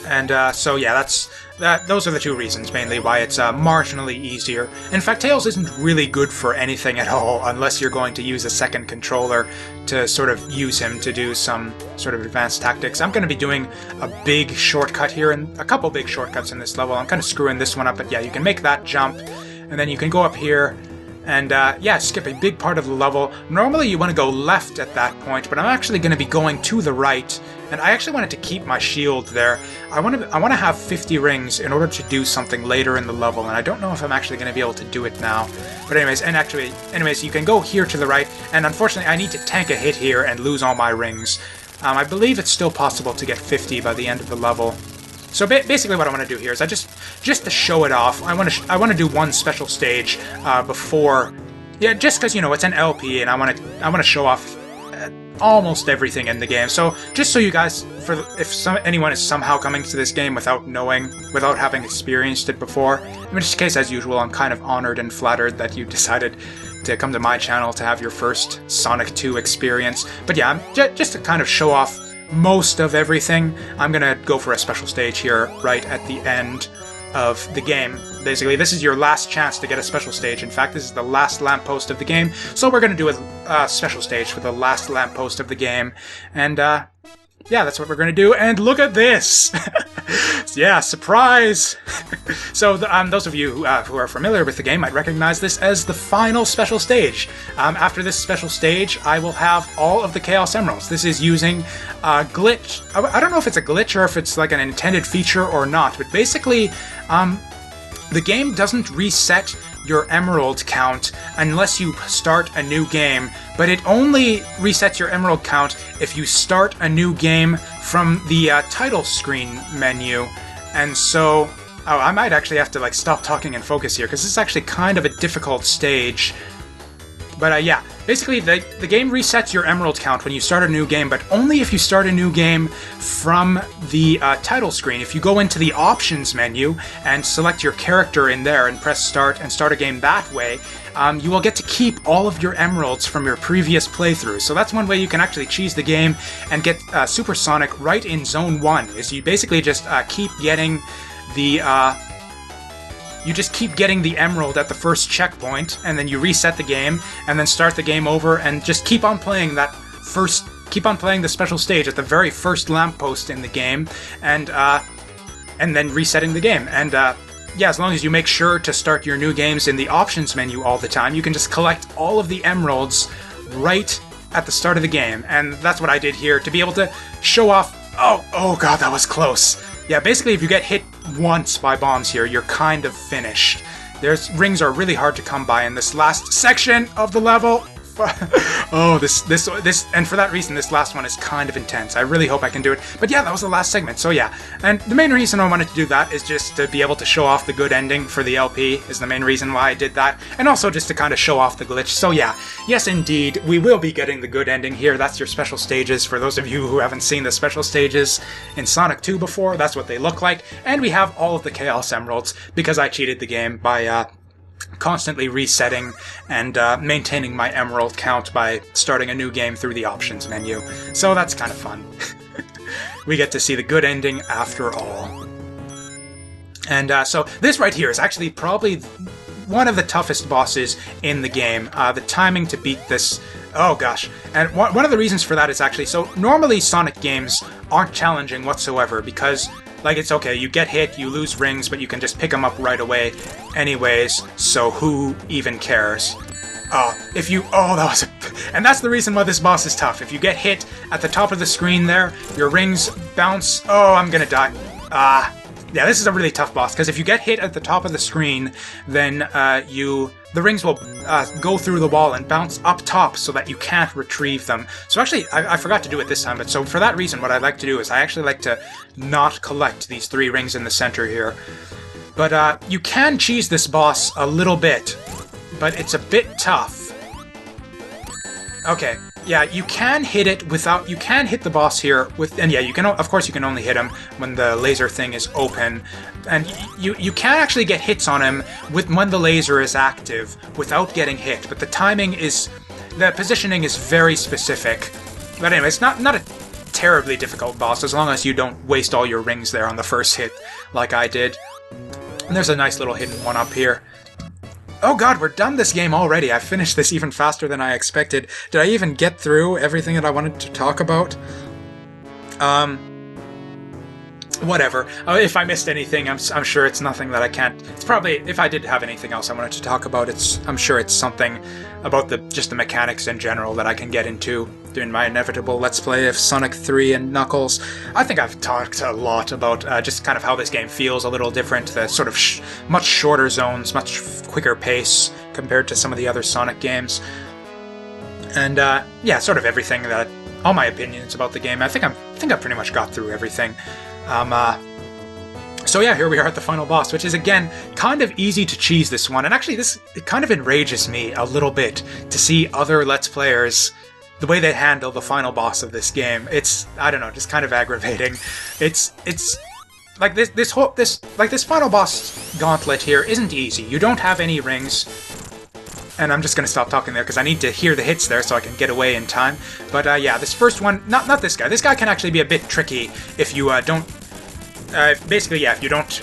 And so yeah, those are the two reasons mainly why it's marginally easier. In fact, Tails isn't really good for anything at all unless you're going to use a second controller to sort of use him to do some sort of advanced tactics. I'm going to be doing a big shortcut here, and a couple big shortcuts in this level. I'm kind of screwing this one up, but yeah, you can make that jump, and then you can go up here, and yeah, skip a big part of the level. Normally you want to go left at that point, but I'm actually going to be going to the right, and I actually wanted to keep my shield there. I want to have 50 rings in order to do something later in the level, and I don't know if I'm actually going to be able to do it now. But anyways, you can go here to the right, and unfortunately I need to tank a hit here and lose all my rings. I believe it's still possible to get 50 by the end of the level. So basically what I want to do here is just to show it off, I want to do one special stage before, yeah, just because, you know, it's an LP and I want to show off almost everything in the game. So just so you guys, if anyone is somehow coming to this game without having experienced it before, in which case, as usual, I'm kind of honored and flattered that you decided to come to my channel to have your first Sonic 2 experience. But yeah, just to kind of show off most of everything, I'm gonna go for a special stage here right at the end of the game. Basically, this is your last chance to get a special stage. In fact, this is the last lamppost of the game, so we're gonna do a special stage for the last lamppost of the game. And yeah, that's what we're gonna do. And look at this! Yeah, surprise! So those of you who are familiar with the game might recognize this as the final special stage. After this special stage, I will have all of the Chaos Emeralds. This is using a glitch. I don't know if it's a glitch or if it's like an intended feature or not, but basically, the game doesn't reset your emerald count unless you start a new game, but it only resets your emerald count if you start a new game from the title screen menu. And so, oh, I might actually have to like stop talking and focus here because this is actually kind of a difficult stage. But yeah, basically the game resets your emerald count when you start a new game, but only if you start a new game from the title screen. If you go into the options menu and select your character in there and press start and start a game that way, you will get to keep all of your emeralds from your previous playthrough. So that's one way you can actually cheese the game and get Super Sonic right in Zone 1, is you basically just keep getting the... You just keep getting the emerald at the first checkpoint, and then you reset the game, and then start the game over, and just keep on playing the special stage at the very first lamppost in the game, and then resetting the game. And yeah, as long as you make sure to start your new games in the options menu all the time, you can just collect all of the emeralds right at the start of the game. And that's what I did here to be able to show off. Oh god, that was close. Yeah, basically if you get hit once by bombs here, you're kind of finished. Rings are really hard to come by in this last section of the level. Oh, this, and for that reason, this last one is kind of intense. I really hope I can do it. But yeah, that was the last segment, so yeah. And the main reason I wanted to do that is just to be able to show off the good ending for the LP, is the main reason why I did that. And also just to kind of show off the glitch. So yeah, yes indeed, we will be getting the good ending here. That's your special stages. For those of you who haven't seen the special stages in Sonic 2 before, that's what they look like. And we have all of the Chaos Emeralds, because I cheated the game by, constantly resetting and maintaining my emerald count by starting a new game through the options menu. So that's kind of fun. We get to see the good ending after all. And so this right here is actually probably one of the toughest bosses in the game. The timing to beat this... Oh gosh. And one of the reasons for that is actually... So normally Sonic games aren't challenging whatsoever because... Like, it's okay, you get hit, you lose rings, but you can just pick them up right away anyways, so who even cares? And that's the reason why this boss is tough. If you get hit at the top of the screen there, your rings bounce... Oh, I'm gonna die. Yeah, this is a really tough boss, because if you get hit at the top of the screen, then the rings will go through the wall and bounce up top so that you can't retrieve them. So actually, I forgot to do it this time, but so for that reason, what I like to do is I actually like to not collect these 3 rings in the center here. But you can cheese this boss a little bit, but it's a bit tough. Okay. Yeah, you can hit it without... You can hit the boss here with... And yeah, you can... Of course, you can only hit him when the laser thing is open. And you can actually get hits on him when the laser is active without getting hit. But the timing is... The positioning is very specific. But anyway, it's not a terribly difficult boss, as long as you don't waste all your rings there on the first hit, like I did. And there's a nice little hidden one up here. Oh god, we're done this game already. I finished this even faster than I expected. Did I even get through everything that I wanted to talk about? Whatever. If I missed anything, I'm sure it's nothing that I can't... It's probably... If I did have anything else I wanted to talk about, I'm sure it's something about just the mechanics in general that I can get into during my inevitable Let's Play of Sonic 3 and Knuckles. I think I've talked a lot about just kind of how this game feels a little different. The sort of much shorter zones, much quicker pace compared to some of the other Sonic games. And, yeah, sort of everything that... All my opinions about the game. I think I've pretty much got through everything. So yeah, here we are at the final boss, which is, again, kind of easy to cheese this one. And actually, it kind of enrages me a little bit to see other Let's Players, the way they handle the final boss of this game. It's, I don't know, just kind of aggravating. It's like this final boss gauntlet here isn't easy. You don't have any rings. And I'm just going to stop talking there because I need to hear the hits there so I can get away in time. But yeah, this first one, not this guy. This guy can actually be a bit tricky if you don't... basically, yeah, if you don't...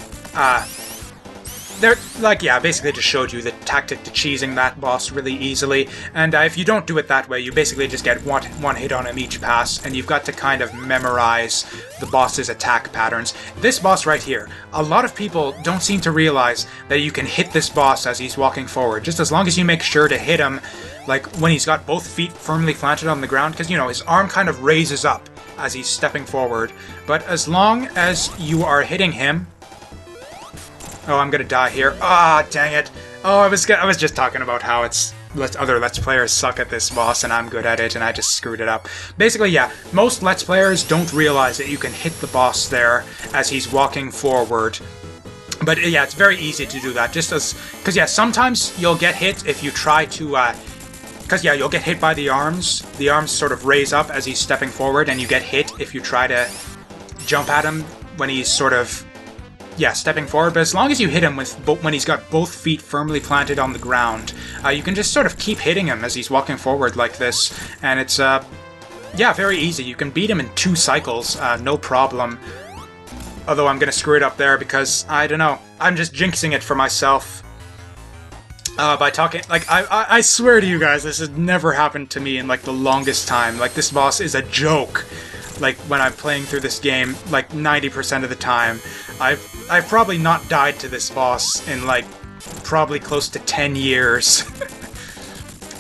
basically just showed you the tactic to cheesing that boss really easily. And if you don't do it that way, you basically just get one hit on him each pass, and you've got to kind of memorize the boss's attack patterns. This boss right here, a lot of people don't seem to realize that you can hit this boss as he's walking forward, just as long as you make sure to hit him, like, when he's got both feet firmly planted on the ground, because, you know, his arm kind of raises up as he's stepping forward. But as long as you are hitting him... Oh, I'm gonna die here. Ah, dang it. Oh, I was just talking about how other Let's Players suck at this boss and I'm good at it and I just screwed it up. Basically, yeah, most Let's Players don't realize that you can hit the boss there as he's walking forward. But yeah, it's very easy to do that, because yeah, sometimes you'll get hit if you try to, because yeah, you'll get hit by the arms. The arms sort of raise up as he's stepping forward, and you get hit if you try to jump at him when he's sort of... Yeah, stepping forward, but as long as you hit him when he's got both feet firmly planted on the ground, you can just sort of keep hitting him as he's walking forward like this, and it's, yeah, very easy. You can beat him in 2 cycles, no problem. Although I'm gonna screw it up there because, I don't know, I'm just jinxing it for myself. By talking, like, I swear to you guys, this has never happened to me in, like, the longest time. Like, this boss is a joke. Like, when I'm playing through this game, like, 90% of the time. I've probably not died to this boss in, like, probably close to 10 years.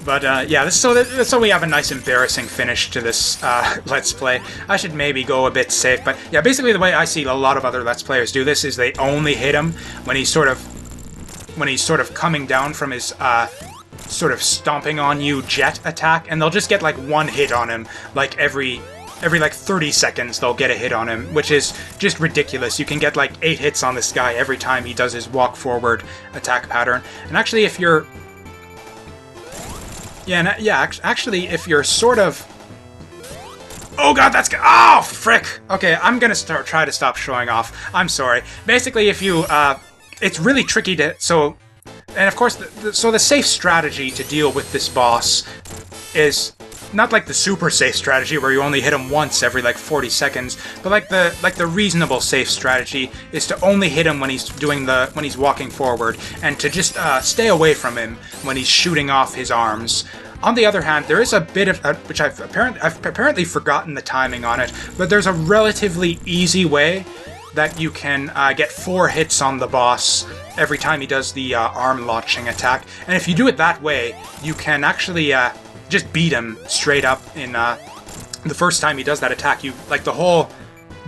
But, yeah, so we have a nice embarrassing finish to this, Let's Play. I should maybe go a bit safe, but, yeah, basically the way I see a lot of other Let's Players do this is they only hit him when he's sort of coming down from his, sort of stomping on you jet attack, and they'll just get, like, 1 hit on him, like, every like 30 seconds they'll get a hit on him, which is just ridiculous. You can get like 8 hits on this guy every time he does his walk forward attack pattern. And actually if you're... actually if you're sort of... Oh god, that's... Oh, frick! Okay, I'm gonna try to stop showing off. I'm sorry. Basically, if you... it's really tricky to... So... And of course, so the safe strategy to deal with this boss is... Not like the super safe strategy where you only hit him once every like 40 seconds, but like the reasonable safe strategy is to only hit him when he's walking forward, and to just stay away from him when he's shooting off his arms. On the other hand, there is a bit of which I've apparently forgotten the timing on it, but there's a relatively easy way that you can get 4 hits on the boss every time he does the arm launching attack, and if you do it that way, you can actually just beat him straight up in the first time he does that attack. You like the whole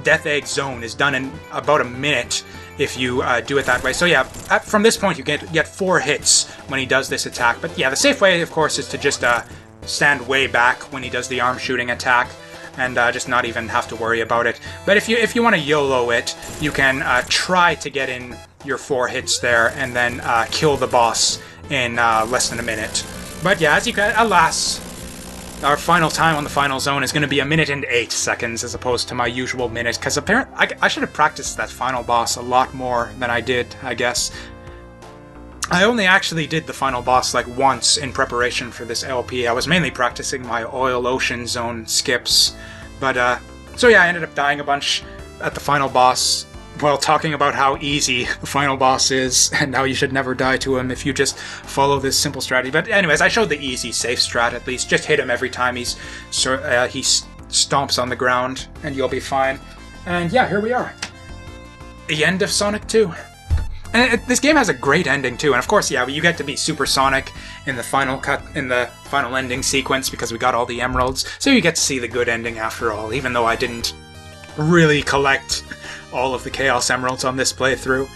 Death Egg zone is done in about a minute if you do it that way. So yeah, from this point you get 4 hits when he does this attack. But yeah, the safe way, of course, is to just stand way back when he does the arm shooting attack, and just not even have to worry about it. But if you want to YOLO it, you can try to get in your 4 hits there and then kill the boss in less than a minute. But yeah, as you can, alas, our final time on the final zone is going to be 1 minute and 8 seconds as opposed to my usual minute, because apparently I should have practiced that final boss a lot more than I did, I guess. I only actually did the final boss like once in preparation for this LP. I was mainly practicing my Oil Ocean zone skips, but So yeah, I ended up dying a bunch at the final boss while talking about how easy the final boss is and how you should never die to him if you just follow this simple strategy. But anyways, I showed the easy, safe strat at least. Just hit him every time he stomps on the ground and you'll be fine. And yeah, here we are. The end of Sonic 2. And this game has a great ending too, and of course, yeah, you get to be Super Sonic in the final ending sequence because we got all the emeralds, so you get to see the good ending after all, even though I didn't really collect all of the Chaos Emeralds on this playthrough.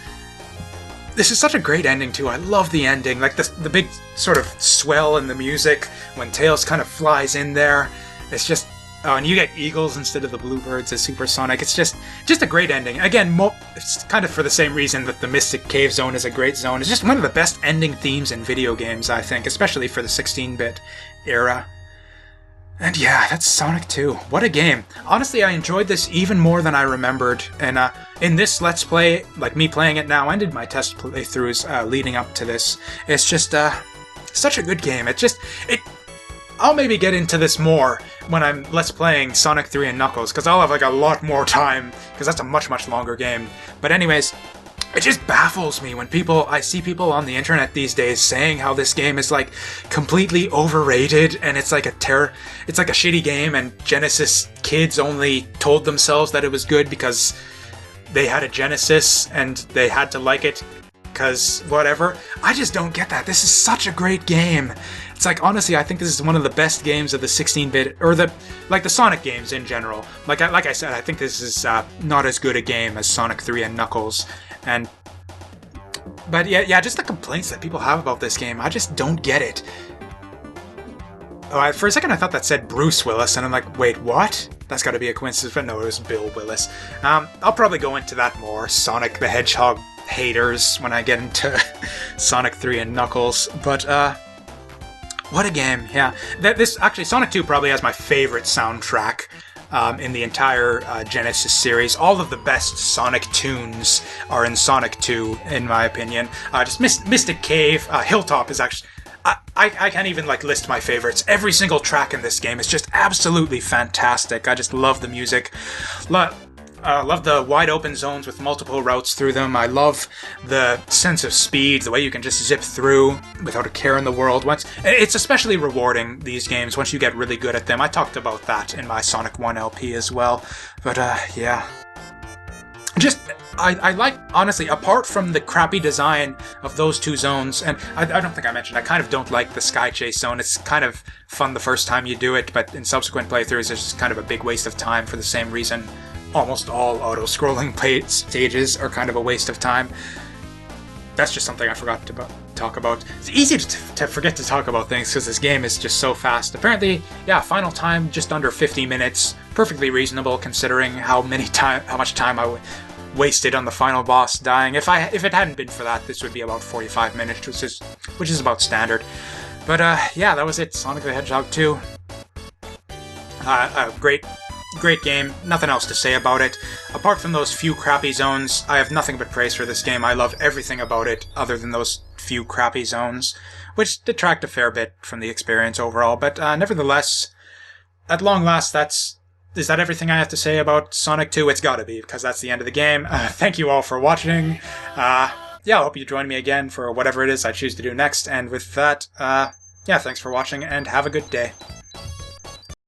This is such a great ending too. I love the ending, like the big sort of swell in the music when Tails kind of flies in there. It's just... Oh, and you get eagles instead of the bluebirds as Super Sonic. It's just a great ending. Again, it's kind of for the same reason that the Mystic Cave Zone is a great zone. It's just one of the best ending themes in video games, I think, especially for the 16-bit era. And yeah, that's Sonic 2. What a game. Honestly, I enjoyed this even more than I remembered. And in this Let's Play, like me playing it now, I did my test playthroughs leading up to this. It's just such a good game. I'll maybe get into this more when I'm Let's Playing Sonic 3 and Knuckles, because I'll have like a lot more time, because that's a much, much longer game. But anyways, it just baffles me when I see people on the internet these days saying how this game is like completely overrated, and it's like a shitty game, and Genesis kids only told themselves that it was good because they had a Genesis and they had to like it because whatever. I just don't get that. This is such a great game. It's like, honestly, I think this is one of the best games of the 16-bit, or the Sonic games in general. Like I said, I think this is not as good a game as Sonic 3 and Knuckles. But yeah, just the complaints that people have about this game, I just don't get it. Oh, for a second I thought that said Bruce Willis, and I'm like, wait, what? That's got to be a coincidence, but no, it was Bill Willis. I'll probably go into that more, Sonic the Hedgehog haters, when I get into Sonic 3 and Knuckles. But, what a game, yeah. Actually, Sonic 2 probably has my favorite soundtrack in the entire Genesis series. All of the best Sonic tunes are in Sonic 2, in my opinion. Just Mystic Cave, Hilltop is actually... I can't even list my favorites. Every single track in this game is just absolutely fantastic. I just love the music. Love the wide open zones with multiple routes through them. I love the sense of speed, the way you can just zip through without a care in the world. It's especially rewarding, these games, once you get really good at them. I talked about that in my Sonic 1 LP as well. But yeah. I like, honestly, apart from the crappy design of those two zones, and I don't think I mentioned, I kind of don't like the Sky Chase zone. It's kind of fun the first time you do it, but in subsequent playthroughs, it's just kind of a big waste of time for the same reason. Almost all auto-scrolling stages are kind of a waste of time. That's just something I forgot to talk about. It's easy to forget to talk about things because this game is just so fast. Apparently, yeah, final time just under 50 minutes. Perfectly reasonable considering how much time I wasted on the final boss dying. If it hadn't been for that, this would be about 45 minutes, which is about standard. But yeah, that was it. Sonic the Hedgehog 2. Great game, nothing else to say about it. Apart from those few crappy zones, I have nothing but praise for this game. I love everything about it other than those few crappy zones, which detract a fair bit from the experience overall. But nevertheless, at long last, is that everything I have to say about Sonic 2? It's gotta be, because that's the end of the game. Thank you all for watching. Yeah, I hope you join me again for whatever it is I choose to do next. And with that, yeah, thanks for watching, and have a good day.